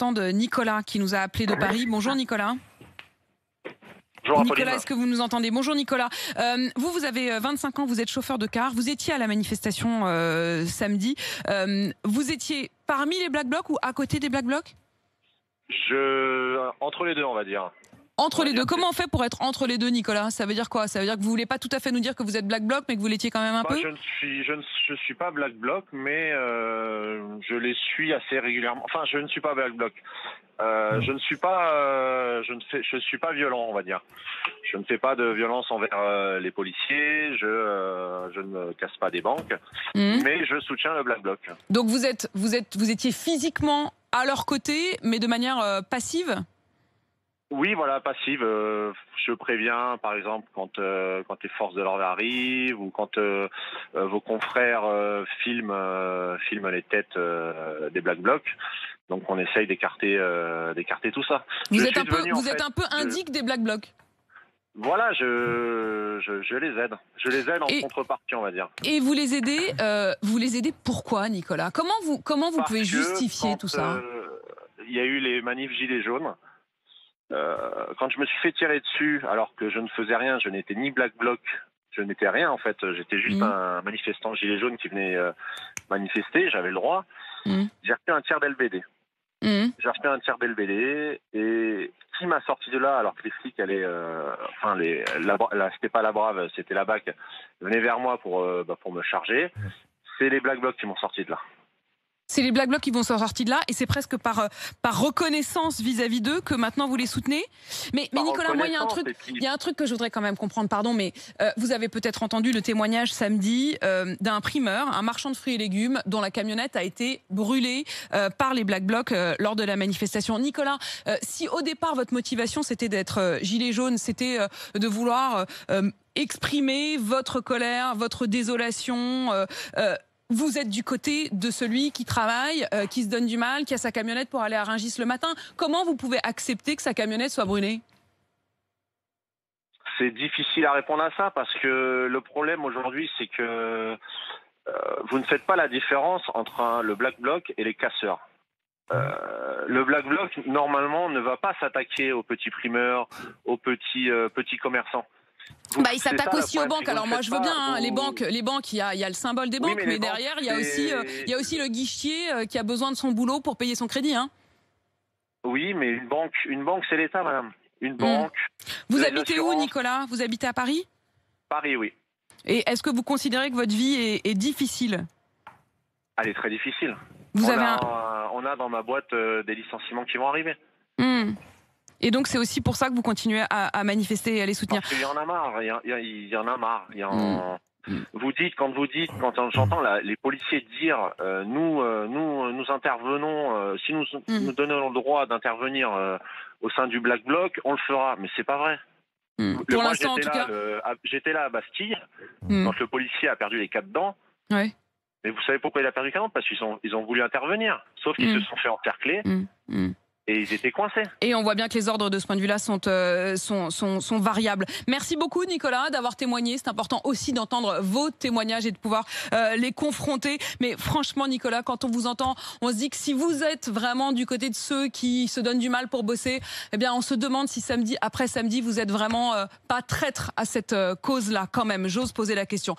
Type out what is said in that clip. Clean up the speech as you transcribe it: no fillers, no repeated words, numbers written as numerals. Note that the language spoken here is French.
entendre Nicolas qui nous a appelé de Paris. Bonjour Nicolas. Bonjour Nicolas, est-ce que vous nous entendez? Bonjour Nicolas. Vous avez 25 ans, vous êtes chauffeur de car. Vous étiez à la manifestation samedi. Vous étiez parmi les Black Blocs ou à côté des Black Blocs? Entre les deux, on va dire. Entre les deux. Comment on fait pour être entre les deux, Nicolas? Ça veut dire quoi? Ça veut dire que vous voulez pas tout à fait nous dire que vous êtes Black Bloc, mais que vous l'étiez quand même un peu? Je ne suis pas Black Bloc, mais je les suis assez régulièrement. Enfin, je ne suis pas Black Bloc. Je ne suis pas, je suis pas violent, on va dire. Je ne fais pas de violence envers les policiers. Je ne casse pas des banques, mais je soutiens le Black Bloc. Donc vous étiez physiquement à leur côté, mais de manière passive? Oui, voilà, passive. Je préviens, par exemple, quand les forces de l'ordre arrivent ou quand vos confrères filment les têtes des Black Blocs. Donc on essaye d'écarter tout ça. Vous êtes un peu indique des Black Blocs. Voilà, je les aide. Je les aide en contrepartie, on va dire. Et vous les aidez pourquoi, Nicolas? Comment vous pouvez justifier tout ça? Il y a eu les manifs Gilets jaunes. Quand je me suis fait tirer dessus, alors que je ne faisais rien, je n'étais ni Black Bloc, je n'étais rien en fait, j'étais juste un manifestant gilet jaune qui venait manifester, j'avais le droit. J'ai reçu un tir d'LBD. J'ai reçu un tir d'LBD et qui m'a sorti de là alors que les flics allaient, c'était pas la Brave, c'était la BAC, venaient vers moi pour me charger. C'est les Black Blocs qui m'ont sorti de là. C'est les Black Blocs qui vont sortir de là et c'est presque par reconnaissance vis-à-vis d'eux que maintenant vous les soutenez. Mais Nicolas, moi il y a un truc que je voudrais quand même comprendre, pardon, mais vous avez peut-être entendu le témoignage samedi d'un primeur, un marchand de fruits et légumes dont la camionnette a été brûlée par les Black Blocs lors de la manifestation. Nicolas, si au départ votre motivation c'était d'être gilet jaune, c'était de vouloir exprimer votre colère, votre désolation, vous êtes du côté de celui qui travaille, qui se donne du mal, qui a sa camionnette pour aller à Rungis le matin. Comment vous pouvez accepter que sa camionnette soit brûlée? C'est difficile à répondre à ça parce que le problème aujourd'hui, c'est que vous ne faites pas la différence entre le Black Bloc et les casseurs. Le Black Bloc, normalement, ne va pas s'attaquer aux petits primeurs, aux petits commerçants. Il s'attaque aussi aux banques. Alors moi je veux bien, les banques, il y a le symbole des banques, mais derrière il y a aussi le guichetier qui a besoin de son boulot pour payer son crédit. Hein. Oui, mais une banque c'est l'État, madame. Une banque. Vous habitez où, Nicolas? Vous habitez à Paris? Paris, oui. Et est-ce que vous considérez que votre vie est difficile? Elle est très difficile. On a dans ma boîte des licenciements qui vont arriver. Et donc c'est aussi pour ça que vous continuez à manifester et à les soutenir. Parce qu'il y en a marre, il y en a marre. Quand j'entends les policiers dire nous intervenons, si nous donnons le droit d'intervenir au sein du Black Bloc, on le fera. Mais c'est pas vrai. Pour l'instant, en tout cas. J'étais là à Bastille quand le policier a perdu les 4 dents. Ouais. Mais vous savez pourquoi il a perdu les 4 dents? Parce qu'ils ont voulu intervenir. Sauf qu'ils se sont fait encercler. Et ils étaient coincés. Et on voit bien que les ordres de ce point de vue-là sont variables. Merci beaucoup Nicolas d'avoir témoigné. C'est important aussi d'entendre vos témoignages et de pouvoir les confronter. Mais franchement Nicolas, quand on vous entend, on se dit que si vous êtes vraiment du côté de ceux qui se donnent du mal pour bosser, eh bien on se demande si samedi après samedi vous êtes vraiment pas traître à cette cause-là quand même. J'ose poser la question.